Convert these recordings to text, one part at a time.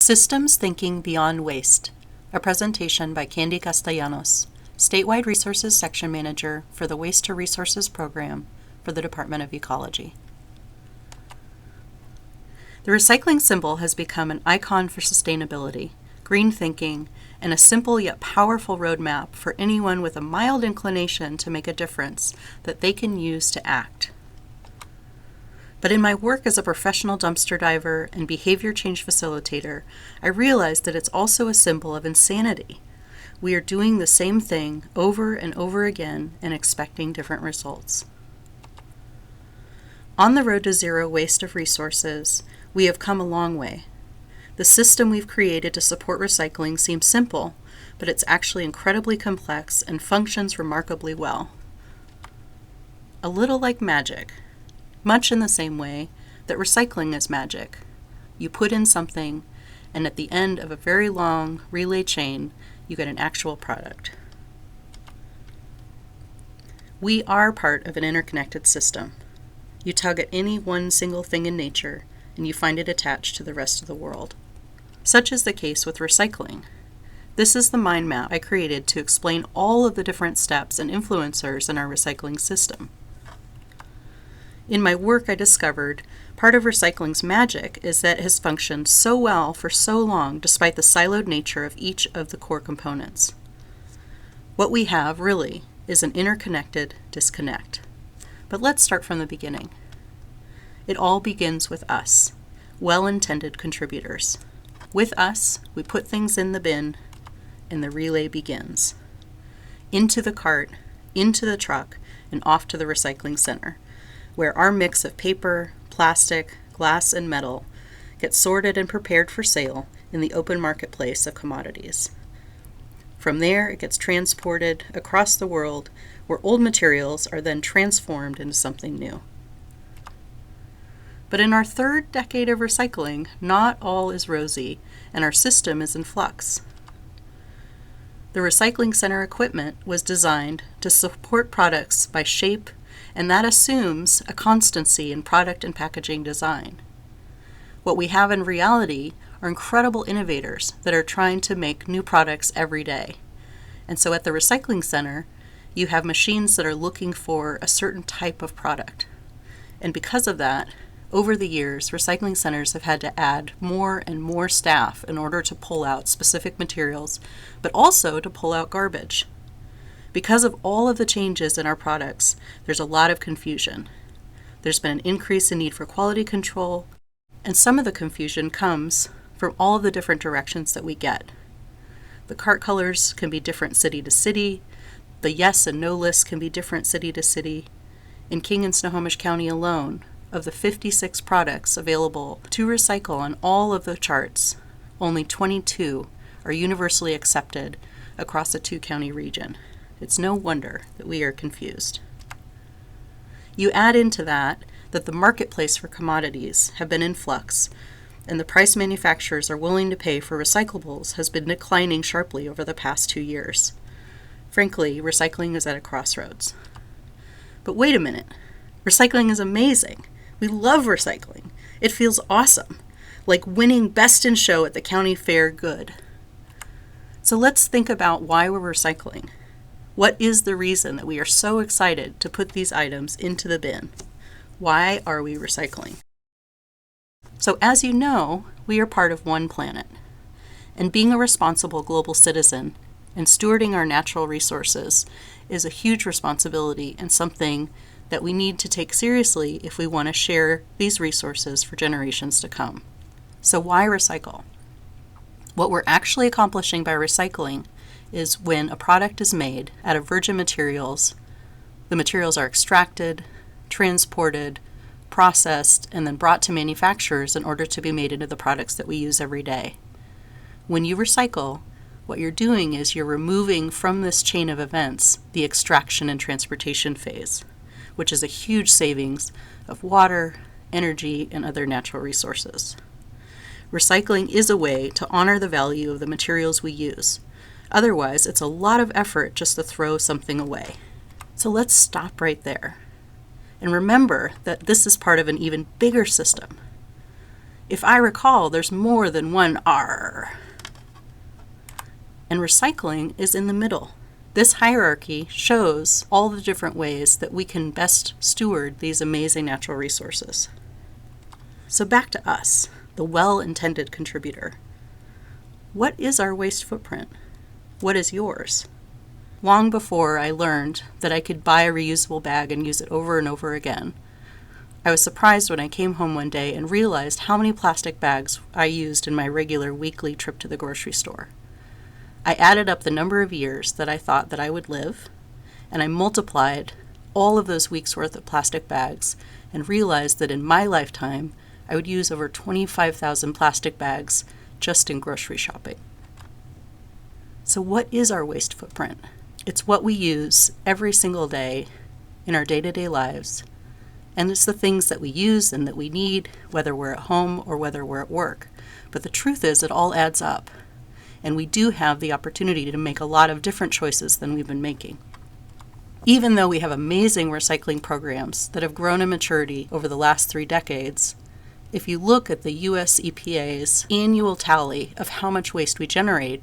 Systems Thinking Beyond Waste, a presentation by Candy Castellanos, Statewide Resources Section Manager for the Waste to Resources Program for the Department of Ecology. The recycling symbol has become an icon for sustainability, green thinking, and a simple yet powerful roadmap for anyone with a mild inclination to make a difference that they can use to act. But in my work as a professional dumpster diver and behavior change facilitator, I realized that it's also a symbol of insanity. We are doing the same thing over and over again and expecting different results. On the road to zero waste of resources, we have come a long way. The system we've created to support recycling seems simple, but it's actually incredibly complex and functions remarkably well. A little like magic. Much in the same way that recycling is magic. You put in something, and at the end of a very long relay chain, you get an actual product. We are part of an interconnected system. You tug at any one single thing in nature, and you find it attached to the rest of the world. Such is the case with recycling. This is the mind map I created to explain all of the different steps and influencers in our recycling system. In my work, I discovered part of recycling's magic is that it has functioned so well for so long despite the siloed nature of each of the core components. What we have, really, is an interconnected disconnect. But let's start from the beginning. It all begins with us, well-intended contributors. With us, we put things in the bin, and the relay begins. Into the cart, into the truck, and off to the recycling center, where our mix of paper, plastic, glass, and metal gets sorted and prepared for sale in the open marketplace of commodities. From there, it gets transported across the world, where old materials are then transformed into something new. But in our third decade of recycling, not all is rosy, and our system is in flux. The recycling center equipment was designed to support products by shape, and that assumes a constancy in product and packaging design. What we have in reality are incredible innovators that are trying to make new products every day. And so at the recycling center, you have machines that are looking for a certain type of product. And because of that, over the years, recycling centers have had to add more and more staff in order to pull out specific materials, but also to pull out garbage. Because of all of the changes in our products, there's a lot of confusion. There's been an increase in need for quality control, and some of the confusion comes from all of the different directions that we get. The cart colors can be different city to city. The yes and no lists can be different city to city. In King and Snohomish County alone, of the 56 products available to recycle on all of the charts, only 22 are universally accepted across a two-county region. It's no wonder that we are confused. You add into that the marketplace for commodities have been in flux, and the price manufacturers are willing to pay for recyclables has been declining sharply over the past 2 years. Frankly, recycling is at a crossroads. But wait a minute. Recycling is amazing. We love recycling. It feels awesome, like winning Best in Show at the county fair good. So let's think about why we're recycling. What is the reason that we are so excited to put these items into the bin? Why are we recycling? So as you know, we are part of one planet. And being a responsible global citizen and stewarding our natural resources is a huge responsibility and something that we need to take seriously if we want to share these resources for generations to come. So why recycle? What we're actually accomplishing by recycling is when a product is made out of virgin materials, the materials are extracted, transported, processed, and then brought to manufacturers in order to be made into the products that we use every day. When you recycle, what you're doing is you're removing from this chain of events the extraction and transportation phase, which is a huge savings of water, energy, and other natural resources. Recycling is a way to honor the value of the materials we use. Otherwise, it's a lot of effort just to throw something away. So let's stop right there. And remember that this is part of an even bigger system. If I recall, there's more than one R. And recycling is in the middle. This hierarchy shows all the different ways that we can best steward these amazing natural resources. So back to us, the well-intended contributor. What is our waste footprint? What is yours? Long before I learned that I could buy a reusable bag and use it over and over again, I was surprised when I came home one day and realized how many plastic bags I used in my regular weekly trip to the grocery store. I added up the number of years that I thought that I would live, and I multiplied all of those weeks' worth of plastic bags and realized that in my lifetime, I would use over 25,000 plastic bags just in grocery shopping. So what is our waste footprint? It's what we use every single day in our day-to-day lives, and it's the things that we use and that we need, whether we're at home or whether we're at work. But the truth is, it all adds up, and we do have the opportunity to make a lot of different choices than we've been making. Even though we have amazing recycling programs that have grown in maturity over the last 3 decades, if you look at the US EPA's annual tally of how much waste we generate,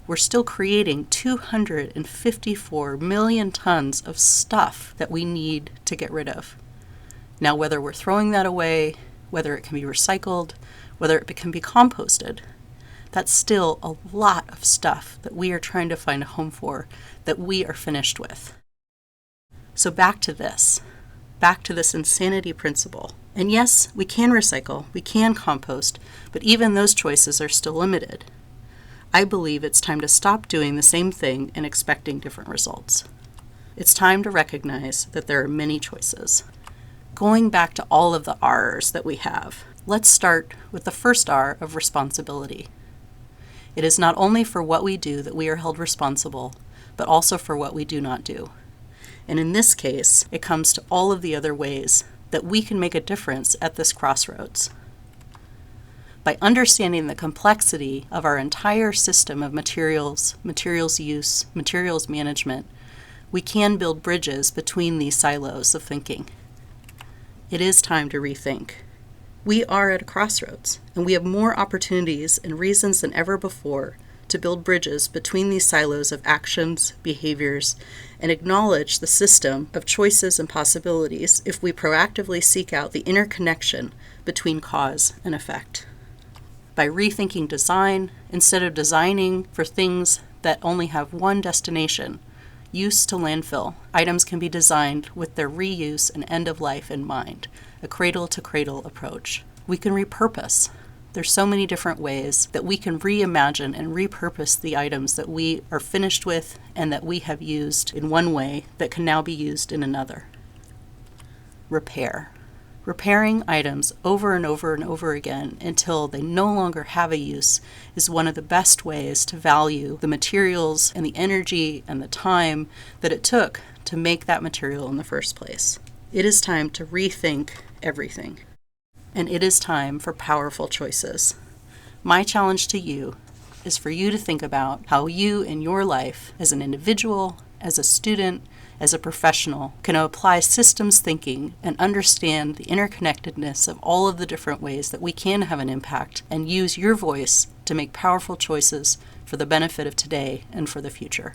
we're still creating 254 million tons of stuff that we need to get rid of. Now, whether we're throwing that away, whether it can be recycled, whether it can be composted, that's still a lot of stuff that we are trying to find a home for, that we are finished with. So back to this insanity principle. And yes, we can recycle, we can compost, but even those choices are still limited. I believe it's time to stop doing the same thing and expecting different results. It's time to recognize that there are many choices. Going back to all of the R's that we have, let's start with the first R of responsibility. It is not only for what we do that we are held responsible, but also for what we do not do. And in this case, it comes to all of the other ways that we can make a difference at this crossroads. By understanding the complexity of our entire system of materials use, materials management, we can build bridges between these silos of thinking. It is time to rethink. We are at a crossroads, and we have more opportunities and reasons than ever before to build bridges between these silos of actions, behaviors, and acknowledge the system of choices and possibilities if we proactively seek out the interconnection between cause and effect. By rethinking design, instead of designing for things that only have one destination, use to landfill, items can be designed with their reuse and end of life in mind, a cradle-to-cradle approach. We can repurpose. There's so many different ways that we can reimagine and repurpose the items that we are finished with and that we have used in one way that can now be used in another. Repair. Repairing items over and over and over again until they no longer have a use is one of the best ways to value the materials and the energy and the time that it took to make that material in the first place. It is time to rethink everything. And it is time for powerful choices. My challenge to you is for you to think about how you in your life, as an individual, as a student, as a professional, can apply systems thinking and understand the interconnectedness of all of the different ways that we can have an impact and use your voice to make powerful choices for the benefit of today and for the future.